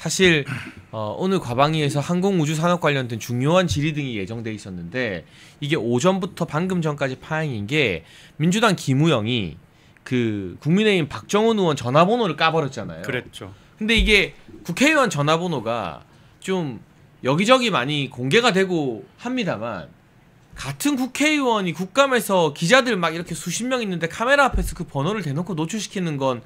사실 오늘 과방위에서 항공우주산업 관련된 중요한 질의 등이 예정돼 있었는데 이게 오전부터 방금 전까지 파행인 게 민주당 김우영이 그 국민의힘 박정훈 의원 전화번호를 까버렸잖아요. 그랬죠. 근데 이게 국회의원 전화번호가 좀 여기저기 많이 공개가 되고 합니다만 같은 국회의원이 국감에서 기자들 막 이렇게 수십 명 있는데 카메라 앞에서 그 번호를 대놓고 노출시키는 건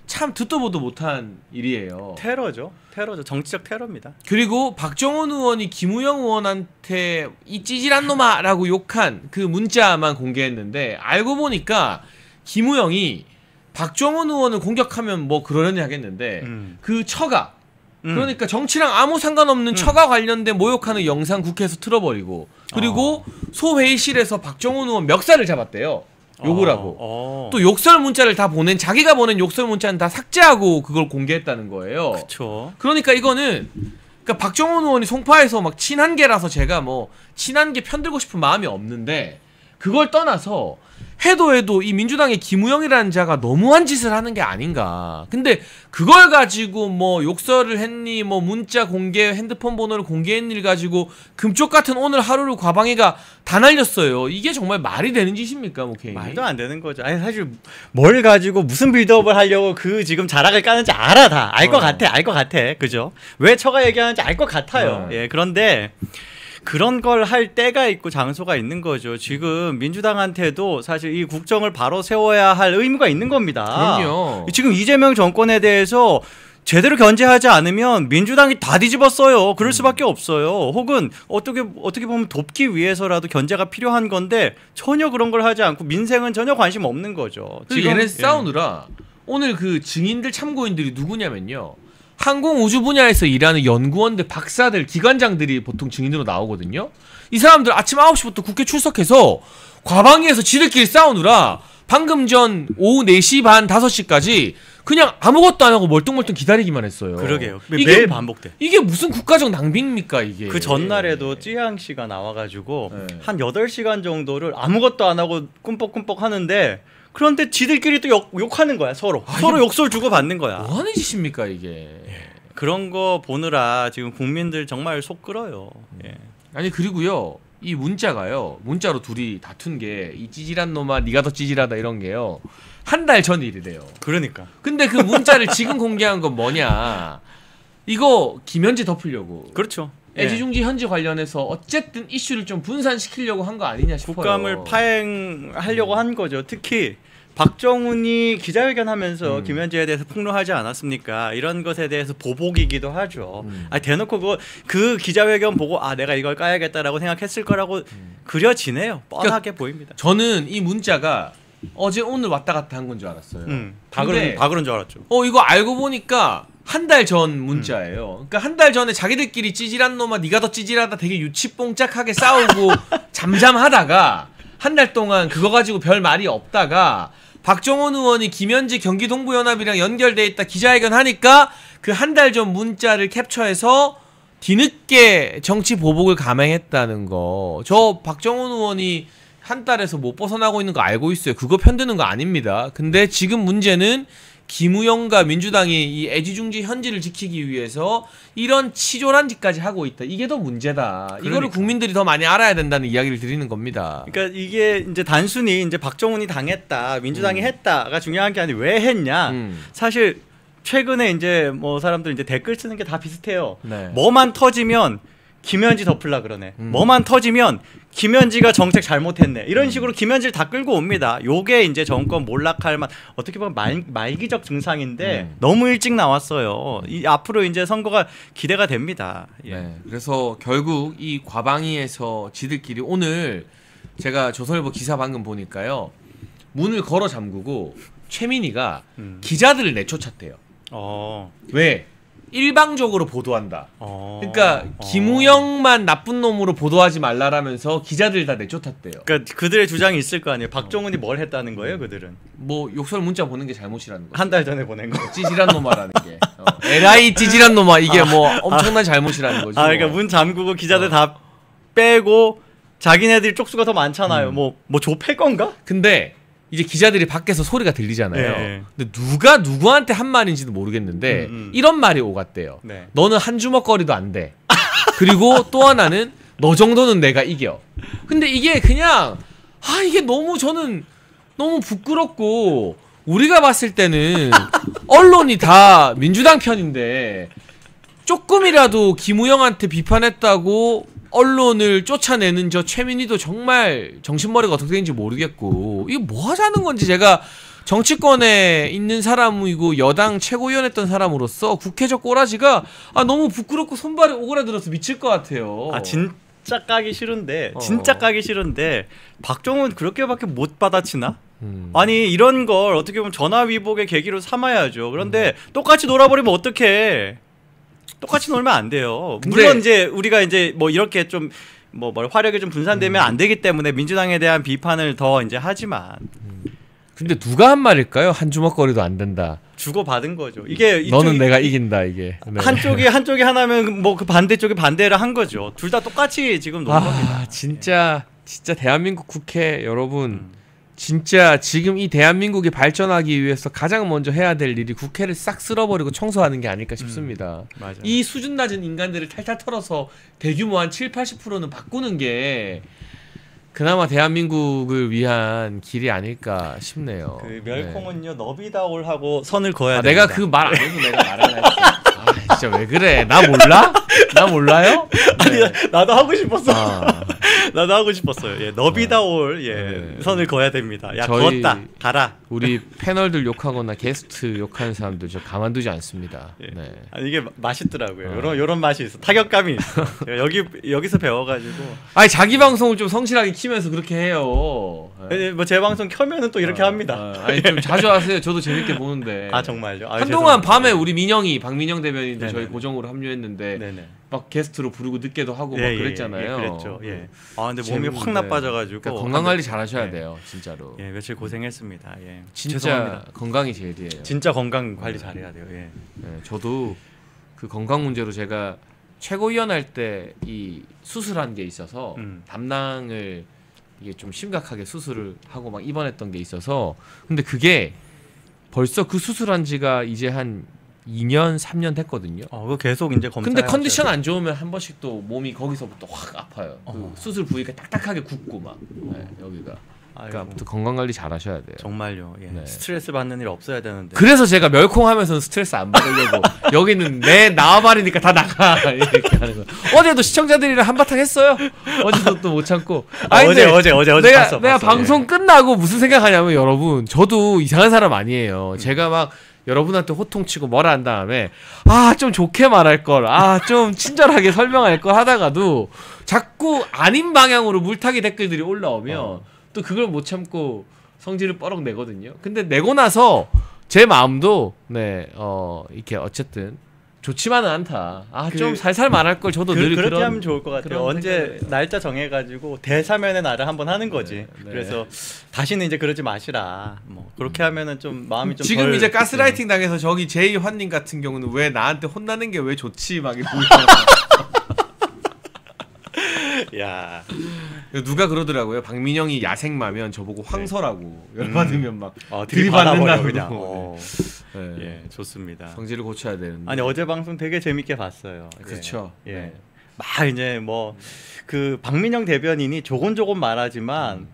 참 듣도 보도 못한 일이에요. 테러죠. 테러죠. 정치적 테러입니다. 그리고 박정훈 의원이 김우영 의원한테 이 찌질한 놈아라고 욕한 그 문자만 공개했는데 알고 보니까 김우영이 박정훈 의원을 공격하면 뭐 그러려니 하겠는데 그 처가 그러니까 정치랑 아무 상관없는 처가 관련된 모욕하는 영상 국회에서 틀어버리고 그리고 소회의실에서 박정훈 의원 멱살을 잡았대요. 욕을 하고 또 욕설 문자를 다 보낸 자기가 보낸 욕설 문자는 다 삭제하고 그걸 공개했다는 거예요. 그렇죠. 그러니까 이거는 그러니까 박정훈 의원이 송파에서 막 친한계라서 제가 뭐 친한계 편들고 싶은 마음이 없는데 그걸 떠나서 해도 이 민주당의 김우영이라는 자가 너무한 짓을 하는 게 아닌가. 근데 그걸 가지고 뭐 욕설을 했니 뭐 문자 공개 핸드폰 번호를 공개한 일 가지고 금쪽 같은 오늘 하루를 과방위가 다 날렸어요. 이게 정말 말이 되는 짓입니까? 뭐 개인이? 말도 안 되는 거죠. 아니 사실 뭘 가지고 무슨 빌드업을 하려고 그 지금 자락을 까는지 알아. 다 알 것 같아. 알 것 같아. 그죠? 왜 처가 얘기하는지 알 것 같아요. 예. 그런데 그런 걸 할 때가 있고 장소가 있는 거죠. 지금 민주당한테도 사실 이 국정을 바로 세워야 할 의무가 있는 겁니다. 그럼요. 지금 이재명 정권에 대해서 제대로 견제하지 않으면 민주당이 다 뒤집었어요. 그럴 수밖에 없어요. 혹은 어떻게 보면 돕기 위해서라도 견제가 필요한 건데 전혀 그런 걸 하지 않고 민생은 전혀 관심 없는 거죠. 지금 얘네 싸우느라 오늘 그 증인들 참고인들이 누구냐면요. 항공우주 분야에서 일하는 연구원들, 박사들, 기관장들이 보통 증인으로 나오거든요. 이 사람들 아침 9시부터 국회 출석해서 과방위에서 지들끼리 싸우느라 방금 전 오후 4시 반 5시까지 그냥 아무것도 안 하고 멀뚱멀뚱 기다리기만 했어요. 그러게요. 매일 반복돼. 이게 무슨 국가적 낭비입니까 이게. 그 전날에도 찌양 씨가 나와가지고 한 8시간 정도를 아무것도 안 하고 꿈뻑꿈뻑 하는데 그런데 지들끼리 또 욕하는 거야. 서로 욕설 주고 받는 거야. 뭐 하는 짓입니까 이게. 그런 거 보느라 지금 국민들 정말 속 끓어요. 예. 아니 그리고요 이 문자가요 문자로 둘이 다툰 게 이 찌질한 놈아 네가 더 찌질하다 이런 게요 한 달 전 일이래요. 그러니까. 근데 그 문자를 지금 공개한 건 뭐냐 이거 김현지 덮으려고. 그렇죠. 애지중지 현지 관련해서 어쨌든 이슈를 좀 분산시키려고 한 거 아니냐 싶어요. 국감을 파행하려고 한 거죠. 특히 박정훈이 기자회견하면서 김현지에 대해서 폭로하지 않았습니까? 이런 것에 대해서 보복이기도 하죠. 아니, 대놓고 그 기자회견 보고 아 내가 이걸 까야겠다라고 생각했을 거라고 그려지네요. 뻔하게 그러니까 보입니다. 저는 이 문자가 어제 오늘 왔다 갔다 한 건 줄 알았어요. 다 그런 줄 알았죠. 이거 알고 보니까 한 달 전 문자예요. 그러니까 한 달 전에 자기들끼리 찌질한 놈아 네가 더 찌질하다 되게 유치뽕짝하게 싸우고 잠잠하다가 한 달 동안 그거 가지고 별 말이 없다가 박정훈 의원이 김현지 경기동부연합이랑 연결돼 있다 기자회견 하니까 그 한 달 전 문자를 캡처해서 뒤늦게 정치 보복을 감행했다는 거. 저 박정훈 의원이 한 달에서 못 벗어나고 있는 거 알고 있어요. 그거 편드는 거 아닙니다. 근데 지금 문제는 김우영과 민주당이 이 애지중지 현지를 지키기 위해서 이런 치졸한 짓까지 하고 있다. 이게 더 문제다. 그러니까. 이거를 국민들이 더 많이 알아야 된다는 이야기를 드리는 겁니다. 그러니까 이게 이제 단순히 이제 박정훈이 당했다, 민주당이 했다가 중요한 게 아니라 왜 했냐. 사실 최근에 이제 뭐 사람들 이제 댓글 쓰는 게 다 비슷해요. 네. 뭐만 터지면 김현지 덮으려 그러네. 뭐만 터지면 김현지가 정책 잘못했네. 이런 식으로 김현지를 다 끌고 옵니다. 요게 이제 정권 몰락할 만 어떻게 보면 말기적 증상인데 너무 일찍 나왔어요. 앞으로 이제 선거가 기대가 됩니다. 예. 네, 그래서 결국 이 과방위에서 지들끼리 오늘 제가 조선일보 기사 방금 보니까요. 문을 걸어 잠그고 최민희가 기자들을 내쫓았대요. 왜? 일방적으로 보도한다. 그러니까 김우영만 나쁜 놈으로 보도하지 말라라면서 기자들 다 내쫓았대요. 그러니까 그들의 주장이 있을 거 아니에요. 박정훈이 뭘 했다는 거예요, 그들은? 뭐 욕설 문자 보낸 게 잘못이라는 거. 한 달 전에 보낸 거. 찌질한 놈아라는 게. LI 찌질한 놈아 이게 뭐 엄청난 잘못이라는 거죠. 그러니까 문 잠그고 기자들 다 빼고 자기네들이 쪽수가 더 많잖아요. 뭐 좁힐 건가? 근데 이제 기자들이 밖에서 소리가 들리잖아요. 네. 근데 누가 누구한테 한 말인지도 모르겠는데 이런 말이 오갔대요. 네. 너는 한 주먹거리도 안 돼. 그리고 또 하나는 너 정도는 내가 이겨. 근데 이게 그냥 이게 저는 너무 부끄럽고 우리가 봤을 때는 언론이 다 민주당 편인데 조금이라도 김우영한테 비판했다고 언론을 쫓아내는 저 최민희도 정말 정신머리가 어떻게 되는지 모르겠고 이거 뭐 하자는 건지 제가 정치권에 있는 사람이고 여당 최고위원 했던 사람으로서 국회적 꼬라지가 너무 부끄럽고 손발이 오그라들어서 미칠 것 같아요. 진짜 까기 싫은데 진짜 까기 싫은데 박정훈 그렇게밖에 못 받아치나? 아니 이런 걸 어떻게 보면 전화위복의 계기로 삼아야죠. 그런데 똑같이 놀아버리면 어떡해. 똑같이 놀면 안 돼요. 물론 이제 우리가 이제 뭐 이렇게 좀 뭐 화력이 좀 분산되면 안 되기 때문에 민주당에 대한 비판을 더 이제 하지만 근데 누가 한 말일까요? 한 주먹거리도 안 된다. 주고받은 거죠. 이게 너는 내가 이긴다 이게. 네. 한쪽이 하나면 뭐 그 반대쪽이 반대를 한 거죠. 둘 다 똑같이 지금 노는 겁니다. 진짜 대한민국 국회 여러분 진짜 지금 이 대한민국이 발전하기 위해서 가장 먼저 해야 될 일이 국회를 싹 쓸어버리고 청소하는 게 아닐까 싶습니다. 맞아요. 이 수준 낮은 인간들을 탈탈 털어서 대규모 한 70-80%는 바꾸는 게 그나마 대한민국을 위한 길이 아닐까 싶네요. 그 멸콩은요 너비다올 하고 선을 그어야 됩니다. 내가 그 말 안 해도 내가 말을 했어. 진짜 왜 그래? 나 몰라? 나 몰라요? 네. 아니 나도 하고 싶었어. 나도 하고 싶었어요. 예, 너비다올 선을 그어야 됩니다. 야 그었다 가라. 우리 패널들 욕하거나 게스트 욕하는 사람들 저 가만두지 않습니다. 예. 네. 아니 이게 맛있더라고요. 요런 맛이 있어. 타격감이 있어. 여기서 배워가지고. 아니 자기 방송을 좀 성실하게 키면서 그렇게 해요. 네. 뭐 제 방송 켜면은 또 이렇게 합니다. 아니 좀 자주 하세요. 저도 재밌게 보는데. 정말요? 한동안 밤에 우리 박민영 대변인도 저희 고정으로 합류했는데 네네. 막 게스트로 부르고 늦게도 하고 막 그랬잖아요. 그랬죠. 예. 근데 몸이 확 나빠져가지고 그러니까 건강 관리 잘 하셔야 돼요, 진짜로. 예, 며칠 고생했습니다. 예. 진짜 죄송합니다. 건강이 제일이에요. 진짜 건강 관리 잘해야 돼요. 예. 저도 그 건강 문제로 제가 최고위원 할 때 이 수술한 게 있어서 담낭을 이게 좀 심각하게 수술을 하고 막 입원했던 게 있어서 근데 그게 벌써 그 수술한 지가 이제 한 2년 3년 됐거든요. 그거 계속 이제 검사. 근데 컨디션 안 좋으면 한 번씩 또 몸이 거기서부터 확 아파요. 그 수술 부위가 딱딱하게 굽고 막 여기가. 그러니까 아무튼 건강 관리 잘 하셔야 돼요. 정말요. 예. 네. 스트레스 받는 일 없어야 되는데. 그래서 제가 멸콩하면서는 스트레스 안 받으려고 여기는 내 나와버리니까 다 나가 이렇게 하는 거. 어제도 시청자들이랑 한바탕 했어요. 어제도 또 못 참고. 어제 내가 봤어. 방송 끝나고 무슨 생각하냐면 여러분 저도 이상한 사람 아니에요. 제가 막 여러분한테 호통치고 뭐라 한 다음에 좀 좋게 말할 걸, 좀 친절하게 설명할 걸 하다가도 자꾸 아닌 방향으로 물타기 댓글들이 올라오면 또 그걸 못 참고 성질을 뻐럭 내거든요. 근데 내고 나서 제 마음도 이렇게 어쨌든 좋지만은 않다. 좀 살살 말할 걸 저도 늘 그렇게 하면 좋을 것 같아요. 언제 날짜 정해가지고 대사면의 날을 한번 하는 거지. 네. 그래서 다시는 이제 그러지 마시라. 뭐 그렇게 하면은 좀 마음이 좀 지금 이제 가스라이팅 당해서 저기 제이환님 같은 경우는 왜 나한테 혼나는 게 왜 좋지 막 이러잖아. 야 누가 그러더라고요. 박민영이 야생마면 저보고 황설하고 열받으면 막 들이받는다고 그냥. 예, 좋습니다. 성질을 고쳐야 되는데. 아니 어제 방송 되게 재밌게 봤어요. 그렇죠. 예. 막 이제 뭐 그 박민영 대변인이 조곤조곤 말하지만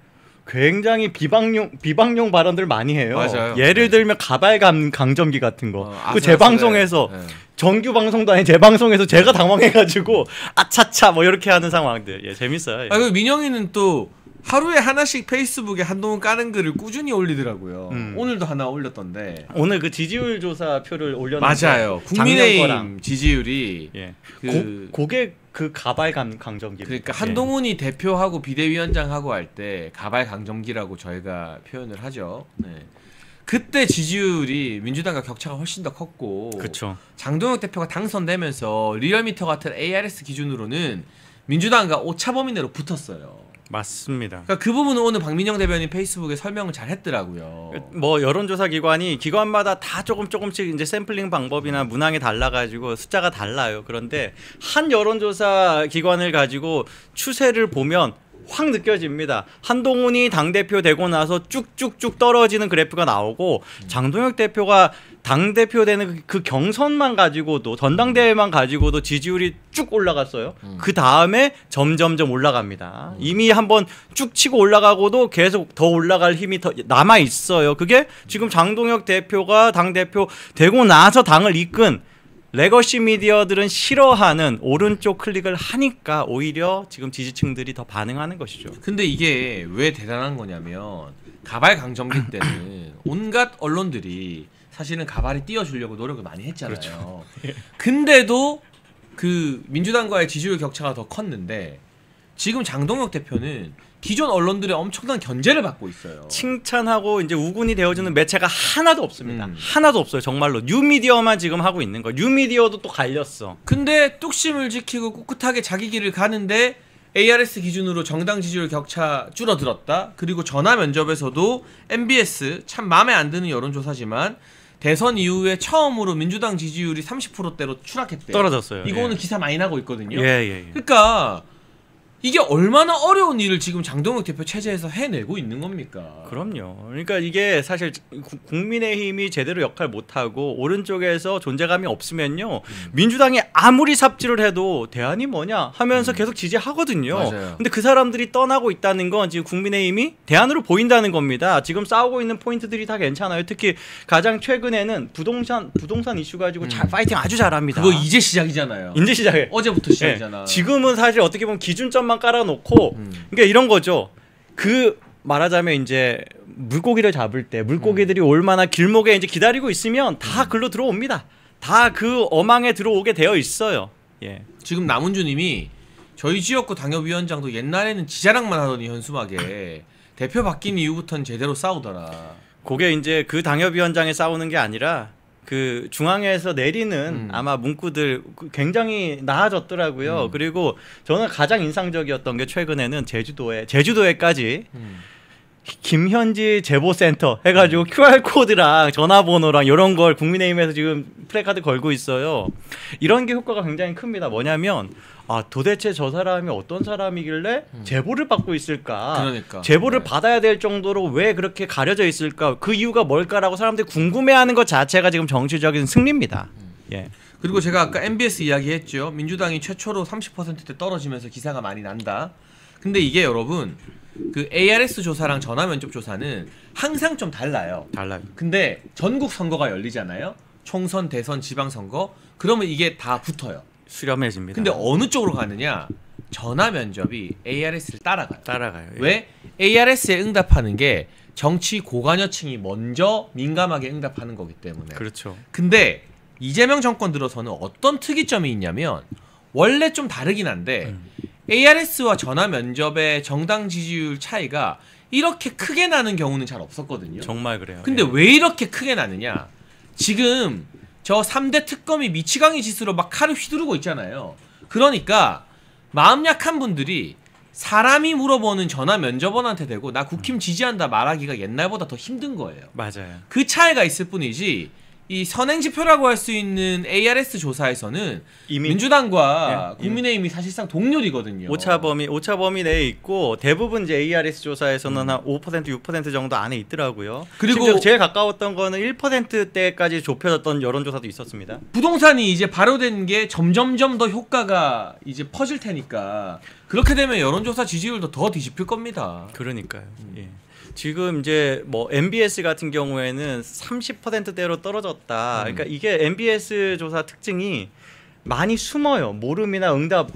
굉장히 비방용 발언들 많이 해요. 맞아요. 예를 들면 가발 강점기 같은 거. 그 제 방송에서 정규 방송도 아닌 제 방송에서 제가 당황해가지고 아차차 뭐 이렇게 하는 상황들. 예, 재밌어요. 그 민영이는 또 하루에 하나씩 페이스북에 한동훈 까는 글을 꾸준히 올리더라고요. 오늘도 하나 올렸던데. 오늘 그 지지율 조사 표를 올렸는데. 맞아요. 국민의힘 지지율이 그게 그 가발 강점기. 그러니까 한동훈이 대표하고 비대위원장하고 할 때 가발 강점기라고 저희가 표현을 하죠. 네. 그때 지지율이 민주당과 격차가 훨씬 더 컸고 그쵸. 장동혁 대표가 당선되면서 리얼미터 같은 ARS 기준으로는 민주당과 오차범위 내로 붙었어요. 맞습니다. 그러니까 그 부분은 오늘 박민영 대변인 페이스북에 설명을 잘 했더라고요. 뭐 여론조사 기관마다 다 조금씩 이제 샘플링 방법이나 문항이 달라가지고 숫자가 달라요. 그런데 한 여론조사 기관을 가지고 추세를 보면 확 느껴집니다. 한동훈이 당대표 되고 나서 쭉쭉쭉 떨어지는 그래프가 나오고 장동혁 대표가 당대표 되는 그 경선만 가지고도 전당대회만 가지고도 지지율이 쭉 올라갔어요. 그 다음에 점점점 올라갑니다. 이미 한번 쭉 치고 올라가고도 계속 더 올라갈 힘이 더 남아 있어요. 그게 지금 장동혁 대표가 당대표 되고 나서 당을 이끈 레거시 미디어들은 싫어하는 오른쪽 클릭을 하니까 오히려 지금 지지층들이 더 반응하는 것이죠. 근데 이게 왜 대단한 거냐면 가발 강점기 때는 온갖 언론들이 사실은 가발이 띄워주려고 노력을 많이 했잖아요. 그렇죠. 근데도 그 민주당과의 지지율 격차가 더 컸는데 지금 장동혁 대표는 기존 언론들의 엄청난 견제를 받고 있어요. 칭찬하고 이제 우군이 되어주는 매체가 하나도 없습니다. 하나도 없어요. 정말로 뉴미디어만 지금 하고 있는 거예요. 뉴미디어도 또 갈렸어. 근데 뚝심을 지키고 꿋꿋하게 자기 길을 가는데 ARS 기준으로 정당 지지율 격차 줄어들었다. 그리고 전화 면접에서도 MBS 참 마음에 안 드는 여론조사지만 대선 이후에 처음으로 민주당 지지율이 30%대로 추락했대요. 떨어졌어요. 이거는 예. 기사 많이 나고 있거든요. 예. 그러니까 이게 얼마나 어려운 일을 지금 장동혁 대표 체제에서 해내고 있는 겁니까? 그럼요. 그러니까 이게 사실 국민의힘이 제대로 역할 못하고 오른쪽에서 존재감이 없으면요. 민주당이 아무리 삽질을 해도 대안이 뭐냐 하면서 계속 지지하거든요. 맞아요. 근데 그 사람들이 떠나고 있다는 건 지금 국민의힘이 대안으로 보인다는 겁니다. 지금 싸우고 있는 포인트들이 다 괜찮아요. 특히 가장 최근에는 부동산 이슈 가지고 파이팅 아주 잘합니다. 그거 이제 시작이잖아요. 이제 시작해. 어제부터 시작이잖아. 네. 지금은 사실 어떻게 보면 기준점만 깔아놓고 그러니까 이런 거죠. 그 말하자면 이제 물고기를 잡을 때 물고기들이 얼마나 길목에 이제 기다리고 있으면 다 글로 들어옵니다. 다 그 어망에 들어오게 되어 있어요. 예. 지금 남은주님이 저희 지역구 당협위원장도 옛날에는 지자랑만 하더니 현수막에 대표 바뀐 이후부터는 제대로 싸우더라. 그게 이제 그 당협위원장에 싸우는 게 아니라 그 중앙에서 내리는 아마 문구들 굉장히 나아졌더라고요. 그리고 저는 가장 인상적이었던 게 최근에는 제주도에까지 김현지 제보센터 해가지고 QR코드랑 전화번호랑 이런 걸 국민의힘에서 지금 플래카드 걸고 있어요. 이런 게 효과가 굉장히 큽니다. 뭐냐면 도대체 저 사람이 어떤 사람이길래 제보를 받고 있을까? 그러니까. 제보를 받아야 될 정도로 왜 그렇게 가려져 있을까? 그 이유가 뭘까라고 사람들이 궁금해하는 것 자체가 지금 정치적인 승리입니다. 예. 그리고 제가 아까 MBS 이야기했죠. 민주당이 최초로 30%대 떨어지면서 기사가 많이 난다. 근데 이게 여러분 그 ARS 조사랑 전화 면접 조사는 항상 좀 달라요. 근데 전국 선거가 열리잖아요. 총선, 대선, 지방선거. 그러면 이게 다 붙어요. 수렴해집니다. 근데 어느 쪽으로 가느냐? 전화 면접이 ARS를 따라가요. 예. 왜? ARS에 응답하는 게 정치 고관여층이 먼저 민감하게 응답하는 거기 때문에. 그렇죠. 근데 이재명 정권 들어서는 어떤 특이점이 있냐면 원래 좀 다르긴 한데 ARS와 전화 면접의 정당 지지율 차이가 이렇게 크게 나는 경우는 잘 없었거든요. 정말 그래요. 근데 예. 왜 이렇게 크게 나느냐? 지금 저 3대 특검이 미치광이 짓으로 막 칼을 휘두르고 있잖아요. 그러니까 마음 약한 분들이 사람이 물어보는 전화 면접원한테 대고 나 국힘 지지한다 말하기가 옛날보다 더 힘든 거예요. 맞아요. 그 차이가 있을 뿐이지 이 선행지표라고 할 수 있는 ARS 조사에서는 이미 민주당과 국민의힘이 사실상 동률이거든요. 오차 범위 내에 있고 대부분 이제 ARS 조사에서는 한 5% 6% 정도 안에 있더라고요. 그리고 제일 가까웠던 거는 1%대까지 좁혀졌던 여론조사도 있었습니다. 부동산이 이제 발효된 게 점점점 더 효과가 이제 퍼질 테니까 그렇게 되면 여론조사 지지율도 더 뒤집힐 겁니다. 그러니까요. 예. 지금 이제 뭐 MBS 같은 경우에는 30%대로 떨어졌다. 그러니까 이게 MBS 조사 특징이 많이 숨어요. 모름이나 응답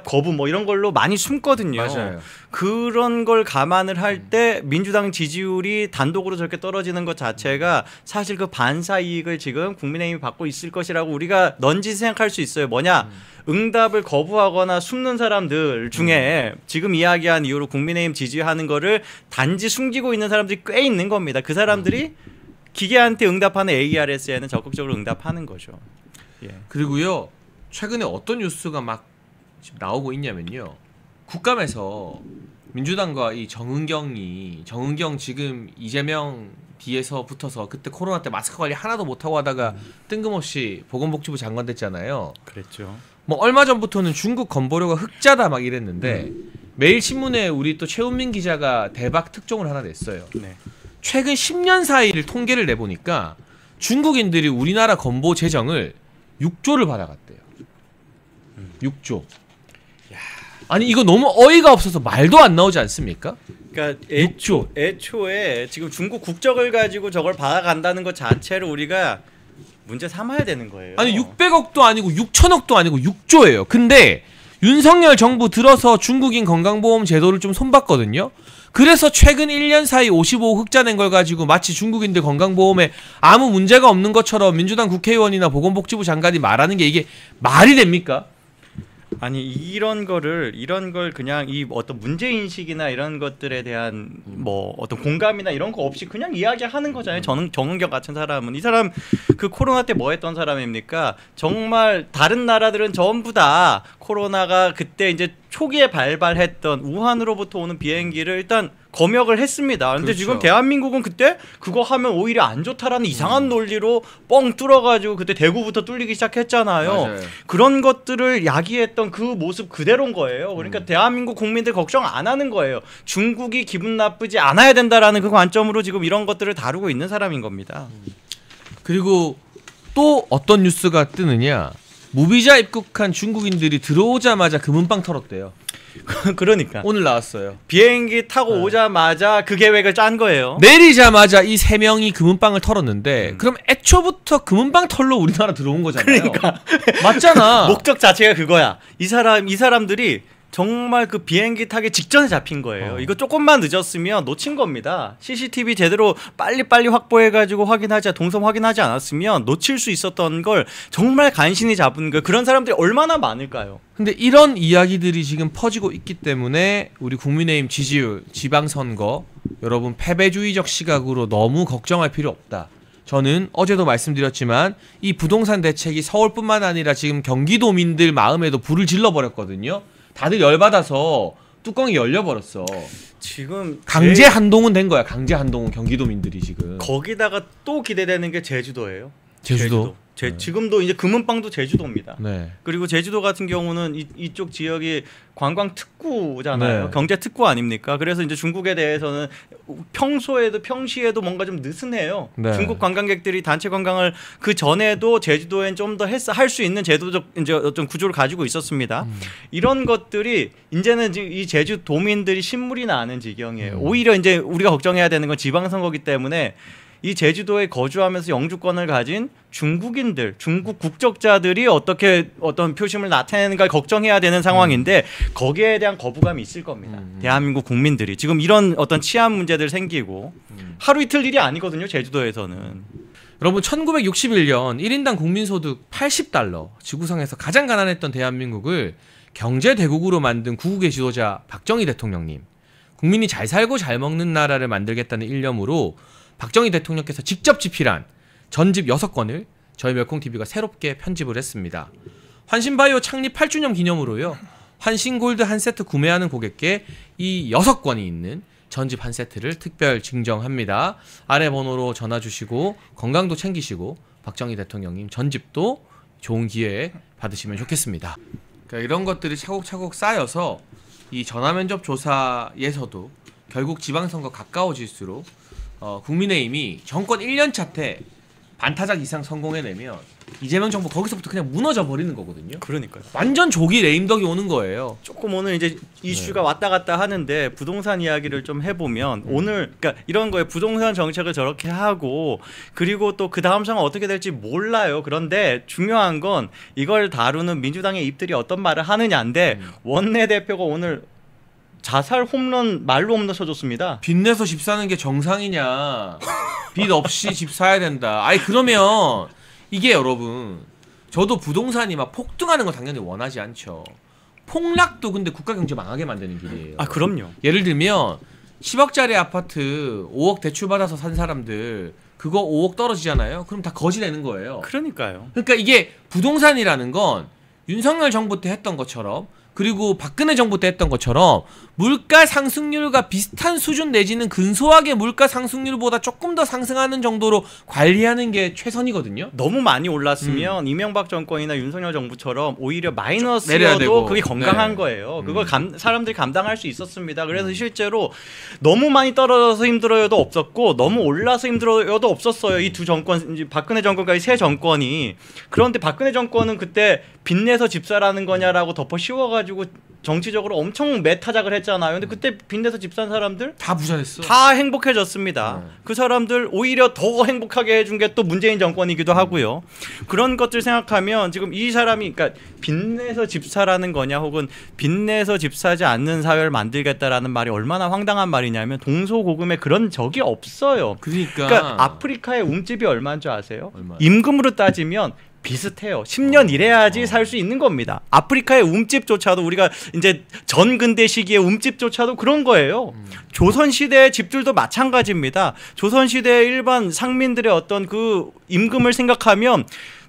거부 뭐 이런 걸로 많이 숨거든요. 맞아요. 그런 걸 감안을 할 때 민주당 지지율이 단독으로 저렇게 떨어지는 것 자체가 사실 그 반사 이익을 지금 국민의힘이 받고 있을 것이라고 우리가 넌지 생각할 수 있어요. 뭐냐? 응답을 거부하거나 숨는 사람들 중에 지금 이야기한 이유로 국민의힘 지지하는 거를 단지 숨기고 있는 사람들이 꽤 있는 겁니다. 그 사람들이 기계한테 응답하는 ARS에는 적극적으로 응답하는 거죠. 예. 그리고요 최근에 어떤 뉴스가 막 지금 나오고 있냐면요 국감에서 민주당과 이 정은경 지금 이재명 뒤에서 붙어서 그때 코로나 때 마스크 관리 하나도 못하고 하다가 뜬금없이 보건복지부 장관 됐잖아요. 그랬죠. 뭐 얼마 전부터는 중국 건보료가 흑자다 막 이랬는데 매일신문에 우리 또 최훈민 기자가 대박 특종을 하나 냈어요. 네. 최근 10년 사이를 통계를 내보니까 중국인들이 우리나라 건보 재정을 6조를 받아갔대요. 6조. 아니 이거 너무 어이가 없어서 말도 안 나오지 않습니까? 그러니까 애초에 지금 중국 국적을 가지고 저걸 받아간다는 것 자체를 우리가 문제 삼아야 되는 거예요. 아니 600억도 아니고 6천억도 아니고 6조예요. 근데 윤석열 정부 들어서 중국인 건강보험 제도를 좀 손봤거든요. 그래서 최근 1년 사이 55억 흑자 낸 걸 가지고 마치 중국인들 건강보험에 아무 문제가 없는 것처럼 민주당 국회의원이나 보건복지부 장관이 말하는 게 이게 말이 됩니까? 아니 이런 걸 그냥 이 어떤 문제 인식이나 이런 것들에 대한 뭐 어떤 공감이나 이런 거 없이 그냥 이야기하는 거잖아요. 저는 정은경 같은 사람은 이 사람 그 코로나 때 뭐 했던 사람입니까? 정말 다른 나라들은 전부 다 코로나가 그때 이제 초기에 발발했던 우한으로부터 오는 비행기를 일단 검역을 했습니다. 근데 그렇죠. 지금 대한민국은 그때 그거 하면 오히려 안 좋다라는 이상한 논리로 뻥 뚫어가지고 그때 대구부터 뚫리기 시작했잖아요. 맞아요. 그런 것들을 야기했던 그 모습 그대로인 거예요. 그러니까 대한민국 국민들 걱정 안 하는 거예요. 중국이 기분 나쁘지 않아야 된다라는 그 관점으로 지금 이런 것들을 다루고 있는 사람인 겁니다. 그리고 또 어떤 뉴스가 뜨느냐? 무비자 입국한 중국인들이 들어오자마자 금은방 털었대요. 그러니까 오늘 나왔어요. 비행기 타고 오자마자 그 계획을 짠 거예요. 내리자마자 이 세 명이 금은방을 털었는데 그럼 애초부터 금은방 털로 우리나라 들어온 거잖아요. 그러니까 맞잖아. 목적 자체가 그거야. 이 사람들이 정말 그 비행기 타기 직전에 잡힌 거예요. 이거 조금만 늦었으면 놓친 겁니다. CCTV 제대로 빨리빨리 확보해가지고 동선 확인하지 않았으면 놓칠 수 있었던 걸 정말 간신히 잡은 거예요. 그런 사람들이 얼마나 많을까요? 근데 이런 이야기들이 지금 퍼지고 있기 때문에 우리 국민의힘 지지율, 지방선거 여러분 패배주의적 시각으로 너무 걱정할 필요 없다. 저는 어제도 말씀드렸지만 이 부동산 대책이 서울뿐만 아니라 지금 경기도민들 마음에도 불을 질러버렸거든요. 다들 열받아서 뚜껑이 열려버렸어. 지금 강제 한동훈 된 거야. 강제 한동훈 경기도민들이 지금. 거기다가 또 기대되는 게 제주도예요. 제주도? 네. 지금도 이제 금은방도 제주도입니다. 네. 그리고 제주도 같은 경우는 이쪽 지역이 관광 특구잖아요. 네. 경제 특구 아닙니까? 그래서 이제 중국에 대해서는 평시에도 뭔가 좀 느슨해요. 네. 중국 관광객들이 단체 관광을 그 전에도 제주도엔 좀 더 할 수 있는 제도적 이제 어떤 구조를 가지고 있었습니다. 이런 것들이 이제는 이 제주 도민들이 신물이 나는 지경이에요. 오히려 이제 우리가 걱정해야 되는 건 지방선거기 때문에 이 제주도에 거주하면서 영주권을 가진 중국인들, 중국 국적자들이 어떻게 어떤 표심을 나타내는가 걱정해야 되는 상황인데 거기에 대한 거부감이 있을 겁니다. 대한민국 국민들이 지금 이런 어떤 치안 문제들 생기고 하루 이틀 일이 아니거든요. 제주도에서는. 여러분 1961년 1인당 국민소득 80달러, 지구상에서 가장 가난했던 대한민국을 경제대국으로 만든 구국의 지도자 박정희 대통령님. 국민이 잘 살고 잘 먹는 나라를 만들겠다는 일념으로 박정희 대통령께서 직접 집필한 전집 6권을 저희 멸콩TV가 새롭게 편집을 했습니다. 환신바이오 창립 8주년 기념으로요. 환신골드 한 세트 구매하는 고객께 이 6권이 있는 전집 한 세트를 특별 증정합니다. 아래 번호로 전화 주시고 건강도 챙기시고 박정희 대통령님 전집도 좋은 기회에 받으시면 좋겠습니다. 그러니까 이런 것들이 차곡차곡 쌓여서 이 전화면접 조사에서도 결국 지방선거 가까워질수록 국민의힘이 정권 1년차 때 반타작 이상 성공해내면 이재명 정부 거기서부터 그냥 무너져 버리는 거거든요. 그러니까요. 완전 조기 레임덕이 오는 거예요. 조금 오늘 이제 이슈가 왔다 갔다 하는데 부동산 이야기를 좀 해보면 오늘 그러니까 이런 거에 부동산 정책을 저렇게 하고 그리고 또 그 다음 상황 어떻게 될지 몰라요. 그런데 중요한 건 이걸 다루는 민주당의 입들이 어떤 말을 하느냐인데 원내대표가 오늘 자살 홈런 말로 홈런 쳐줬습니다. 빚 내서 집 사는 게 정상이냐? 빚 없이 집 사야 된다. 아니 그러면 이게 여러분 저도 부동산이 막 폭등하는 거 당연히 원하지 않죠. 폭락도 근데 국가 경제 망하게 만드는 길이에요. 아 그럼요. 예를 들면 10억짜리 아파트 5억 대출 받아서 산 사람들 그거 5억 떨어지잖아요. 그럼 다 거지 내는 거예요. 그러니까요. 그러니까 이게 부동산이라는 건 윤석열 정부 때 했던 것처럼 그리고 박근혜 정부 때 했던 것처럼 물가 상승률과 비슷한 수준 내지는 근소하게 물가 상승률보다 조금 더 상승하는 정도로 관리하는 게 최선이거든요. 너무 많이 올랐으면 이명박 정권이나 윤석열 정부처럼 오히려 마이너스여도 그게 건강한 거예요. 그걸 사람들이 감당할 수 있었습니다. 그래서 실제로 너무 많이 떨어져서 힘들어요도 없었고 너무 올라서 힘들어요도 없었어요. 이 두 정권, 박근혜 정권까지 세 정권이. 그런데 박근혜 정권은 그때 빚내서 집 사라는 거냐라고 덮어 씌워가지고 정치적으로 엄청 매타작을 했잖아요. 근데 그때 빚내서 집 산 사람들 다 부자됐어. 다 행복해졌습니다. 그 사람들 오히려 더 행복하게 해준 게 또 문재인 정권이기도 하고요. 그런 것들 생각하면 지금 이 사람이 그러니까 빚내서 집 사라는 거냐 혹은 빚내서 집 사지 않는 사회를 만들겠다라는 말이 얼마나 황당한 말이냐면 동서고금에 그런 적이 없어요. 그러니까 아프리카의 움집이 얼마인 줄 아세요? 임금으로 따지면 비슷해요. 10년 일해야지 살 수 있는 겁니다. 아프리카의 움집조차도 우리가 이제 전근대 시기의 움집조차도 그런 거예요. 조선시대의 집들도 마찬가지입니다. 조선시대의 일반 상민들의 어떤 그 임금을 생각하면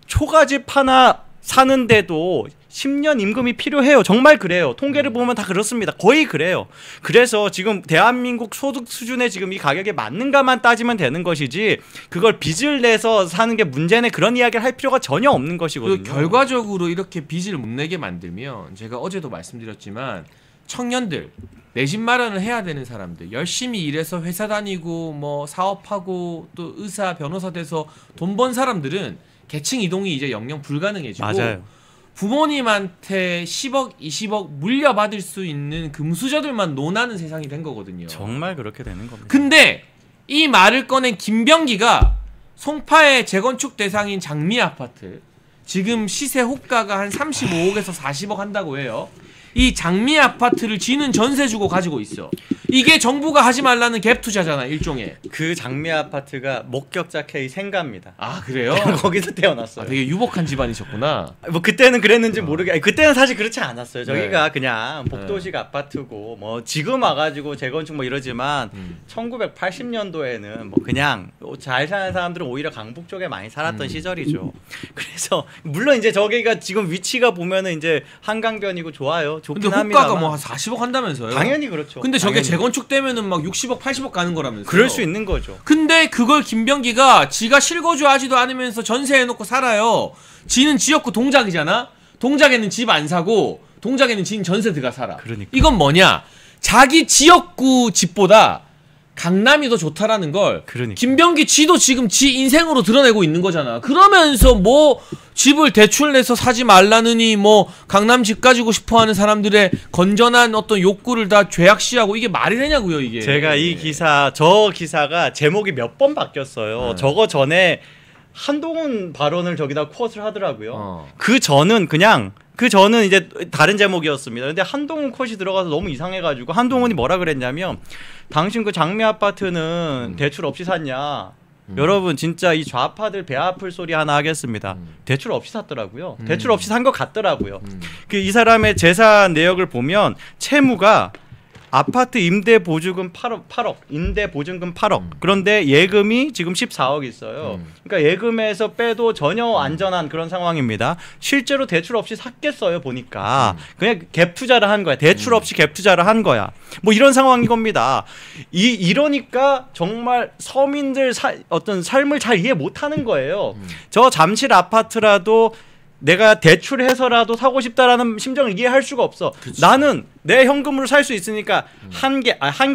초가집 하나 사는데도 10년 임금이 필요해요. 정말 그래요. 통계를 보면 다 그렇습니다. 거의 그래요. 그래서 지금 대한민국 소득 수준에 지금 이 가격에 맞는가만 따지면 되는 것이지 그걸 빚을 내서 사는 게 문제네 그런 이야기를 할 필요가 전혀 없는 것이거든요. 결과적으로 이렇게 빚을 못 내게 만들면 제가 어제도 말씀드렸지만 청년들 내 집 마련을 해야 되는 사람들 열심히 일해서 회사 다니고 뭐 사업하고 또 의사 변호사 돼서 돈 번 사람들은 계층 이동이 이제 영영 불가능해지고 맞아요. 부모님한테 10억, 20억 물려받을 수 있는 금수저들만 논하는 세상이 된 거거든요. 정말 그렇게 되는 겁니다. 근데 이 말을 꺼낸 김병기가 송파의 재건축 대상인 장미 아파트 지금 시세 호가가 한 35억에서 40억 한다고 해요. 이 장미 아파트를 지는 전세 주고 가지고 있어. 이게 정부가 하지 말라는 갭 투자잖아 일종의. 그 장미 아파트가 목격자 K 생가입니다. 아 그래요? 거기서 태어났어요. 아, 되게 유복한 집안이셨구나. 뭐 그때는 그랬는지 모르게. 그때는 사실 그렇지 않았어요. 저기가 그냥 복도식 아파트고 뭐 지금 와가지고 재건축 뭐 이러지만 1980년도에는 뭐 그냥 잘 사는 사람들은 오히려 강북 쪽에 많이 살았던 시절이죠. 그래서 물론 이제 저기가 지금 위치가 보면은 이제 한강변이고 좋아요. 근데 호가가 뭐 한 40억 한다면서요? 당연히 그렇죠. 근데 저게 재건축 되면은 막 60억, 80억 가는 거라면서요? 그럴 수 있는 거죠. 근데 그걸 김병기가 지가 실거주하지도 않으면서 전세해놓고 살아요. 지는 지역구 동작이잖아? 동작에는 집 안 사고 동작에는 지는 전세 들어가 살아. 그러니까. 이건 뭐냐? 자기 지역구 집보다 강남이 더 좋다라는 걸 그러니까. 김병기 지도 지금 지 인생으로 드러내고 있는 거잖아. 그러면서 뭐 집을 대출 내서 사지 말라느니 뭐 강남 집 가지고 싶어하는 사람들의 건전한 어떤 욕구를 다 죄악시하고 이게 말이 되냐고요 이게. 제가 이 기사 저 기사가 제목이 몇 번 바뀌었어요. 저거 전에 한동훈 발언을 저기다 쿼트를 하더라고요. 그 전은 이제 다른 제목이었습니다. 근데 한동훈 컷이 들어가서 너무 이상해가지고 한동훈이 뭐라 그랬냐면 당신 그 장미 아파트는 대출 없이 샀냐? 여러분 진짜 이 좌파들 배 아플 소리 하나 하겠습니다. 대출 없이 샀더라고요. 대출 없이 산 것 같더라고요. 그 이 사람의 재산 내역을 보면 채무가 아파트 임대 보증금 8억, 임대 보증금 8억. 그런데 예금이 지금 14억 있어요. 그러니까 예금에서 빼도 전혀 안전한 그런 상황입니다. 실제로 대출 없이 샀겠어요, 보니까. 그냥 갭 투자를 한 거야. 대출 없이 갭 투자를 한 거야. 뭐 이런 상황인 겁니다. 이러니까 정말 서민들 어떤 삶을 잘 이해 못 하는 거예요. 저 잠실 아파트라도 내가 대출해서라도 사고 싶다라는 심정을 이해할 수가 없어. 그치. 나는 내 현금으로 살 수 있으니까 한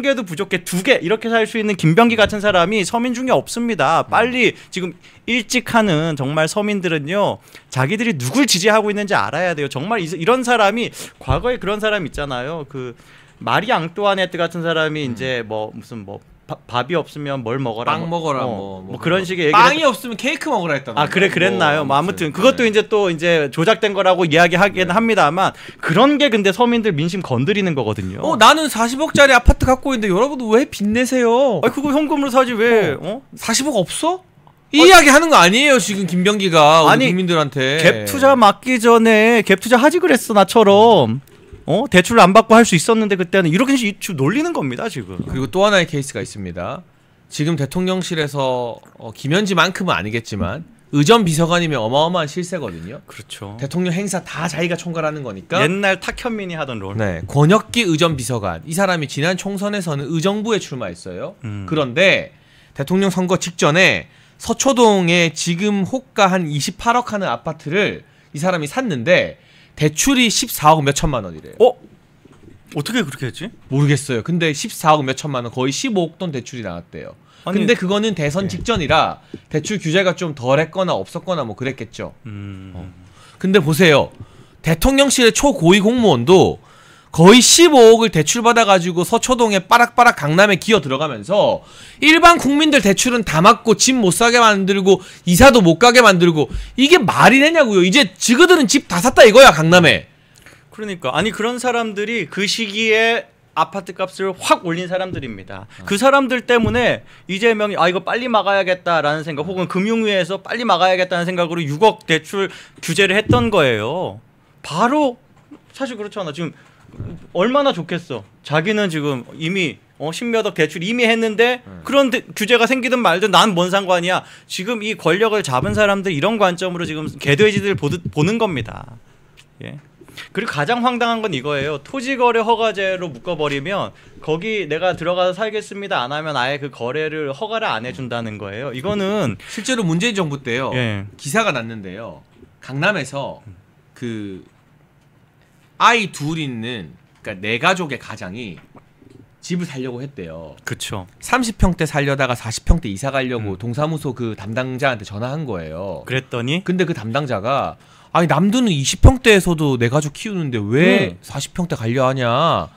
개도 부족해 2개 이렇게 살 수 있는 김병기 같은 사람이 서민 중에 없습니다. 빨리 지금 일찍 하는 정말 서민들은요. 자기들이 누굴 지지하고 있는지 알아야 돼요. 정말 이런 사람이 과거에 그런 사람 있잖아요. 그 마리 앙뚜아네트 같은 사람이 이제 뭐 무슨 뭐 밥이 없으면 뭘 먹어라. 빵 먹어라. 뭐 그런 식의 얘기. 빵이 없으면 케이크 먹으라 했다고. 아 그랬나요? 뭐 아무튼 그것도 이제 또 이제 조작된 거라고 이야기하긴 합니다만 그런 게 근데 서민들 민심 건드리는 거거든요. 나는 40억짜리 아파트 갖고 있는데 여러분들 왜 빚내세요? 그거 현금으로 사지 왜? 40억 없어? 이 이야기 하는 거 아니에요 지금 김병기가 우리 국민들한테. 갭 투자 맡기 전에 갭 투자 하지 그랬어 나처럼. 대출을 안 받고 할 수 있었는데 그때는 이렇게 놀리는 겁니다 지금. 그리고 또 하나의 케이스가 있습니다. 지금 대통령실에서 김현지만큼은 아니겠지만 의전 비서관이면 어마어마한 실세거든요. 그렇죠. 대통령 행사 다 자기가 총괄하는 거니까. 옛날 탁현민이 하던 롤. 네, 권혁기 의전 비서관. 이 사람이 지난 총선에서는 의정부에 출마했어요. 그런데 대통령 선거 직전에 서초동에 지금 호가 한 28억 하는 아파트를 이 사람이 샀는데 대출이 14억 몇 천만 원이래요. 어떻게 그렇게 했지? 모르겠어요. 근데 14억 몇 천만 원, 거의 15억 돈 대출이 나왔대요. 아니, 근데 그거는 대선 직전이라 대출 규제가 좀 덜했거나 없었거나 뭐 그랬겠죠. 근데 보세요. 대통령실의 초고위 공무원도 거의 15억을 대출받아가지고 서초동에 빠락빠락 강남에 기어 들어가면서 일반 국민들 대출은 다 막고 집 못 사게 만들고 이사도 못 가게 만들고 이게 말이 되냐고요. 이제 지그들은 집 다 샀다 이거야 강남에. 그러니까 아니 그런 사람들이 그 시기에 아파트 값을 확 올린 사람들입니다. 그 사람들 때문에 이재명이 이거 빨리 막아야겠다라는 생각 혹은 금융위에서 빨리 막아야겠다는 생각으로 6억 대출 규제를 했던 거예요. 바로 사실 그렇잖아. 지금 얼마나 좋겠어. 자기는 지금 이미 10몇억 대출 이미 했는데 그런 규제가 생기든 말든 난 뭔 상관이야. 지금 이 권력을 잡은 사람들 이런 관점으로 지금 개돼지들 보는 겁니다. 예. 그리고 가장 황당한 건 이거예요. 토지거래 허가제로 묶어버리면 거기 내가 들어가서 살겠습니다 안 하면 아예 그 거래를 허가를 안 해준다는 거예요. 이거는 실제로 문재인 정부 때요. 예. 기사가 났는데요. 강남에서 그 아이 둘 있는 그러니까 네 가족의 가장이 집을 살려고 했대요. 그렇죠. 30평대 살려다가 40평대 이사 가려고 동사무소 그 담당자한테 전화한 거예요. 그랬더니 근데 그 담당자가 아니 남들은 20평대에서도 내 가족 키우는데 왜 40평대 가려 하냐.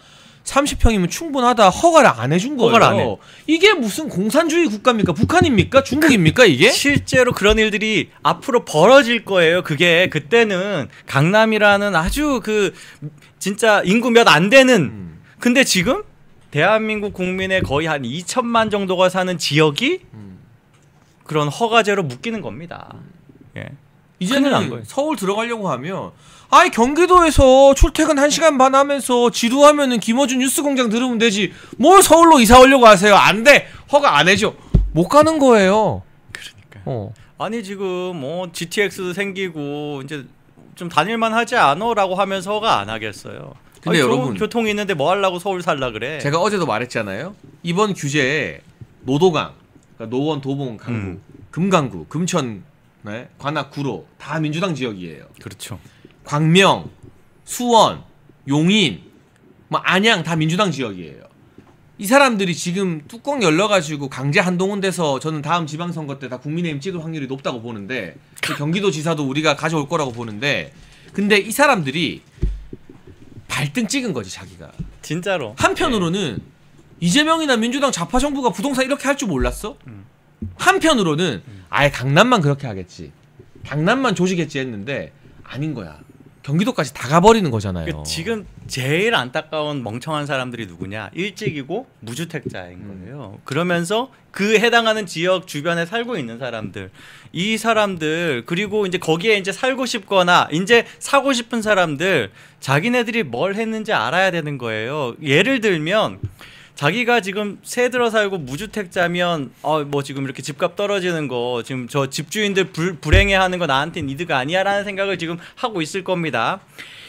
30평이면 충분하다. 허가를 안 해준 거예요. 허가를 안 해. 이게 무슨 공산주의 국가입니까? 북한입니까? 중국입니까 이게? 실제로 그런 일들이 앞으로 벌어질 거예요. 그게 그때는 강남이라는 아주 그 진짜 인구 몇 안 되는 근데 지금 대한민국 국민의 거의 한 2천만 정도가 사는 지역이 그런 허가제로 묶이는 겁니다. 예. 이제는 서울 들어가려고 하면 아이 경기도에서 출퇴근 1시간 반 하면서 지루하면은 김어준 뉴스공장 들으면 되지 뭘 서울로 이사 오려고 하세요. 안 돼. 허가 안 해줘. 못 가는 거예요. 그러니까 아니 지금 GTX 생기고 이제 좀 다닐만 하지 않어라고 하면서 허가 안 하겠어요. 근데 여러분 교통이 있는데 뭐 하려고 서울 살라 그래. 제가 어제도 말했잖아요. 이번 규제에 노도강, 그러니까 노원, 도봉, 강구, 금강구, 금천, 관악, 구로 다 민주당 지역이에요. 그렇죠. 광명, 수원, 용인, 안양 다 민주당 지역이에요. 이 사람들이 지금 뚜껑 열려가지고 강제 한동훈 돼서 저는 다음 지방선거 때 다 국민의힘 찍을 확률이 높다고 보는데 그 경기도지사도 우리가 가져올 거라고 보는데 근데 이 사람들이 발등 찍은 거지 자기가. 진짜로. 한편으로는 이재명이나 민주당 좌파 정부가 부동산 이렇게 할 줄 몰랐어? 한편으로는 아예 강남만 그렇게 하겠지. 강남만 조지겠지 했는데 아닌 거야. 경기도까지 다 가버리는 거잖아요. 그러니까 지금 제일 안타까운 멍청한 사람들이 누구냐? 일찍이고 무주택자인 거예요. 그러면서 그 해당하는 지역 주변에 살고 있는 사람들, 이 사람들 그리고 이제 거기에 이제 살고 싶거나 이제 사고 싶은 사람들, 자기네들이 뭘 했는지 알아야 되는 거예요. 예를 들면 자기가 지금 새 들어 살고 무주택자면 뭐 지금 이렇게 집값 떨어지는 거 지금 저 집주인들 불행해하는 거 나한테는 이득 아니야라는 생각을 지금 하고 있을 겁니다.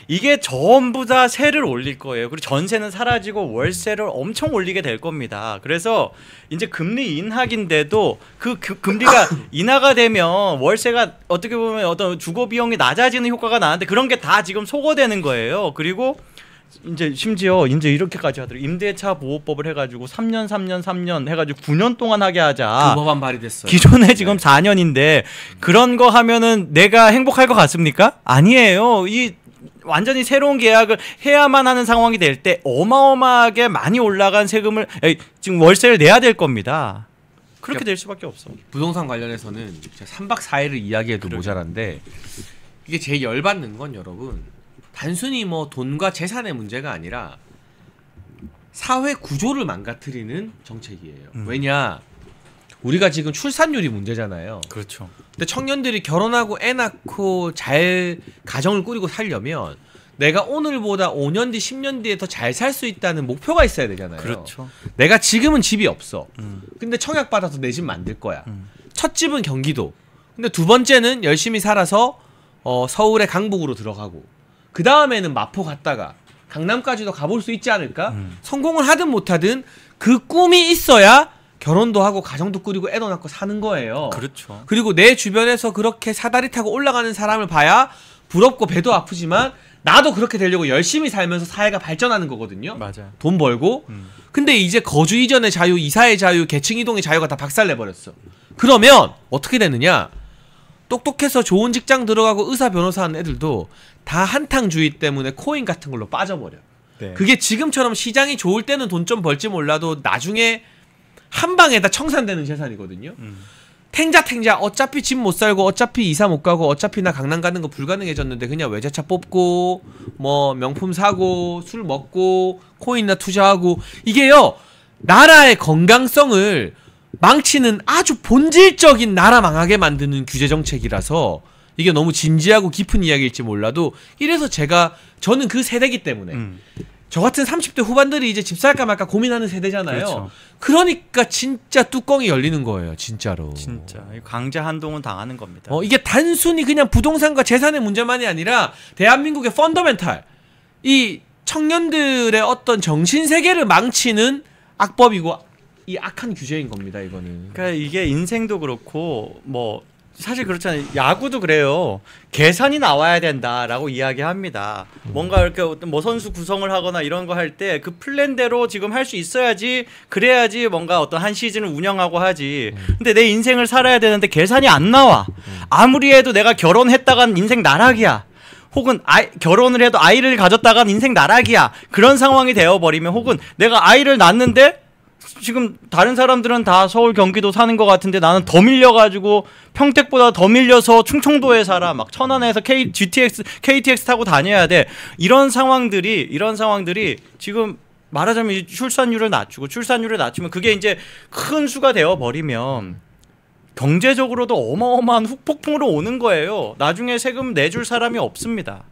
이게 전부 다 세를 올릴 거예요. 그리고 전세는 사라지고 월세를 엄청 올리게 될 겁니다. 그래서 이제 금리 인하인데도 그 금리가 인하가 되면 월세가 어떻게 보면 어떤 주거 비용이 낮아지는 효과가 나는데 그런 게 다 지금 소거되는 거예요. 그리고 이제 심지어 이제 이렇게까지 하더라고요. 임대차 보호법을 해가지고 3년 해가지고 9년 동안 하게 하자. 그 법안 발의됐어요. 기존에 지금 4년인데 그런 거 하면은 내가 행복할 것 같습니까? 아니에요. 이 완전히 새로운 계약을 해야만 하는 상황이 될 때 어마어마하게 많이 올라간 세금을 지금 월세를 내야 될 겁니다. 그렇게 될 수밖에 없어. 부동산 관련해서는 3박 4일을 이야기해도 모자란데 이게 제일 열받는 건 여러분 단순히 뭐 돈과 재산의 문제가 아니라 사회 구조를 망가뜨리는 정책이에요. 왜냐? 우리가 지금 출산율이 문제잖아요. 그렇죠. 근데 청년들이 결혼하고 애 낳고 잘 가정을 꾸리고 살려면 내가 오늘보다 5년 뒤, 10년 뒤에 더 잘 살 수 있다는 목표가 있어야 되잖아요. 그렇죠. 내가 지금은 집이 없어. 근데 청약 받아서 내 집 만들 거야. 첫 집은 경기도. 근데 두 번째는 열심히 살아서 서울의 강북으로 들어가고 그 다음에는 마포 갔다가 강남까지도 가볼 수 있지 않을까? 성공을 하든 못하든 그 꿈이 있어야 결혼도 하고 가정도 꾸리고 애도 낳고 사는 거예요. 그렇죠. 그리고 내 주변에서 그렇게 사다리 타고 올라가는 사람을 봐야 부럽고 배도 아프지만 나도 그렇게 되려고 열심히 살면서 사회가 발전하는 거거든요. 맞아. 돈 벌고. 근데 이제 거주 이전의 자유, 이사의 자유, 계층 이동의 자유가 다 박살내버렸어. 그러면 어떻게 되느냐? 똑똑해서 좋은 직장 들어가고 의사 변호사 하는 애들도 다 한탕주의 때문에 코인 같은 걸로 빠져버려. 네. 그게 지금처럼 시장이 좋을 때는 돈 좀 벌지 몰라도 나중에 한 방에다 청산되는 재산이거든요. 탱자 어차피 집 못 살고 어차피 이사 못 가고 어차피 나 강남 가는 거 불가능해졌는데 그냥 외제차 뽑고 뭐 명품 사고 술 먹고 코인이나 투자하고 이게요 나라의 건강성을 망치는 아주 본질적인 나라 망하게 만드는 규제 정책이라서 이게 너무 진지하고 깊은 이야기일지 몰라도 이래서 저는 그 세대기 때문에 저 같은 30대 후반들이 이제 집 살까 말까 고민하는 세대잖아요. 그렇죠. 그러니까 진짜 뚜껑이 열리는 거예요. 진짜로. 진짜 강제 한동은 당하는 겁니다. 이게 단순히 그냥 부동산과 재산의 문제만이 아니라 대한민국의 펀더멘탈 이 청년들의 어떤 정신세계를 망치는 악법이고 이 악한 규제인 겁니다. 이거는. 그러니까 이게 인생도 그렇고 뭐 사실 그렇잖아요. 야구도 그래요. 계산이 나와야 된다라고 이야기합니다. 뭔가 이렇게 어떤 뭐 선수 구성을 하거나 이런 거 할 때 그 플랜대로 지금 할 수 있어야지 그래야지 뭔가 어떤 한 시즌을 운영하고 하지. 근데 내 인생을 살아야 되는데 계산이 안 나와. 아무리 해도 내가 결혼했다간 인생 나락이야. 혹은 결혼을 해도 아이를 가졌다간 인생 나락이야. 그런 상황이 되어버리면 혹은 내가 아이를 낳는데 지금 다른 사람들은 다 서울 경기도 사는 것 같은데 나는 더 밀려가지고 평택보다 더 밀려서 충청도에 살아 막 천안에서 KTX 타고 다녀야 돼. 이런 상황들이 지금 말하자면 출산율을 낮추면 그게 이제 큰 수가 되어버리면 경제적으로도 어마어마한 후폭풍으로 오는 거예요. 나중에 세금 내줄 사람이 없습니다.